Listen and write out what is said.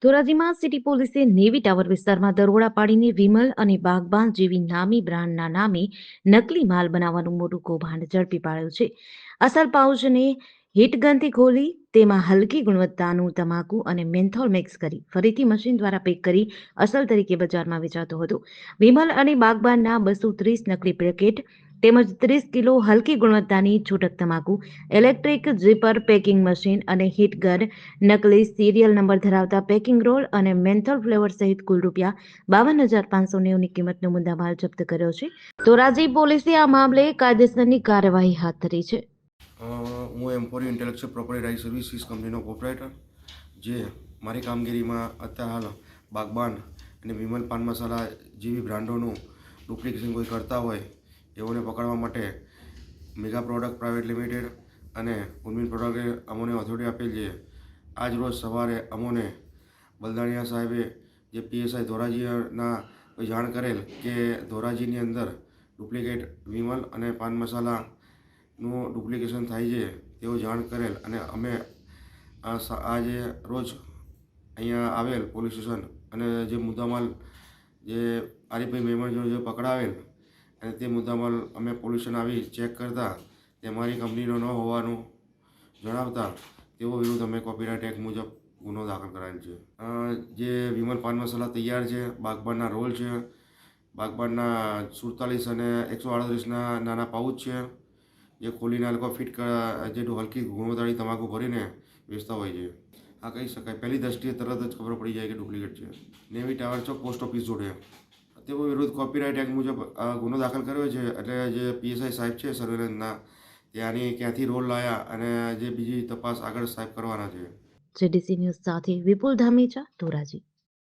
ધોરાજીમાં city પોલીસે navy tower વિસ્તારમાં દરોડા પાડીને વિમલ અને બાગબાન જેવી નામી બ્રાન્ડના નામે નકલી માલ બનાવવાનું મોટું કૌભાંડ ઝડપી પાડ્યું છે. અસલ પાઉચને હીટગનથી ખોલી તેમાં હલકી ગુણવત્તાનું તમાકુ અને મેન્થોલ મિક્સ કરી ફરીથી મશીન દ્વારા પેક કરી અસલ તરીકે બજારમાં વેચાતો હતો. વિમલ અને બાગબાનના 230 નકલી પેકેટ તેમજ 30 કિલો હલકી ગુણવત્તાની છૂટક તમાકુ, ઇલેક્ટ્રિક ઝીપર પેકિંગ મશીન અને હીટગન, નકલી સિરિયલ નંબર ધરાવતા પેકિંગ રોલ અને મેન્થોલ ફ્લેવર સહિત કુલ ₹52,590ની કિંમતનો મુદ્દામાલ જપ્ત કર્યો છે. ધોરાજી પોલીસે આ મામલે કાયદેસરની કાર્યવાહી હાથ ધરી છે. હું એમ્પોરી ઇન્ટેલેક્ચ્યુઅલ પ્રોપર્ટી રાઇટ સર્વિસીસ કંપનીનો પ્રોપરાઇટર, જે મારી કામગીરીમાં અત્યારે હાલ બાગબાન અને વિમલ પાન મસાલા જેવી બ્રાન્ડોનું ડુપ્લિકેશન કોઈ કરતા હોય એઓને પકડવા માટે મેગા પ્રોડક્ટ પ્રાઇવેટ લિમિટેડ અને ઉર્મિલ પ્રોડક્ટે અમોને ઓથોરિટી આપેલ છે. આજ રોજ સવારે અમોને બલદાણિયા સાહેબે જે પીએસઆઈ ધોરાજીના જાણ કરેલ કે ધોરાજીની અંદર ડુપ્લિકેટ વિમલ અને પાન મસાલાનું ડુપ્લિકેશન થાય છે તેઓ જાણ કરેલ અને અમે આજે રોજ અહીંયા આવેલ પોલીસ સ્ટેશન અને જે મુદ્દામાલ જે આરીફભાઈ મેમણ જોડે જે પકડાવેલ અને તે મુદ્દામાલ અમે પોલીસ સ્ટેશન આવી ચેક કરતા તે અમારી કંપનીનો ન હોવાનું જણાવતા તેઓ વિરુદ્ધ અમે કોપીરાઇટ એક્ટ મુજબ ગુનો દાખલ કરાયેલ છે. જે વિમલ પાન મસાલા તૈયાર છે, બાગબાનના રોલ છે, બાગબાનના 47 અને 138ના નાના પાઉચ છે, જે ખોલીને લોકો ફિટ જે હલકી ગુણવત્તાની તમાકુ ભરીને વેચતા હોય છે. આ કહી શકાય પહેલી દ્રષ્ટિએ તરત જ ખબર પડી જાય કે ડુપ્લિકેટ છે. નેવી ટાવર ચોક પોસ્ટ ઓફિસ જોડે તેઓ વિરુદ્ધ કોપીરાઇટ એક્ટ મુજબ ગુનો દાખલ કર્યો છે. એટલે જે પીએસઆઈ સાહેબ છે સર્વેલન્સના ત્યાંની ક્યાંથી રોલ લાયા અને જે બીજી તપાસ આગળ સાહેબ કરવાના છે. જેડીસી ન્યૂઝ સાથે વિપુલ ધામેચા, ધોરાજી.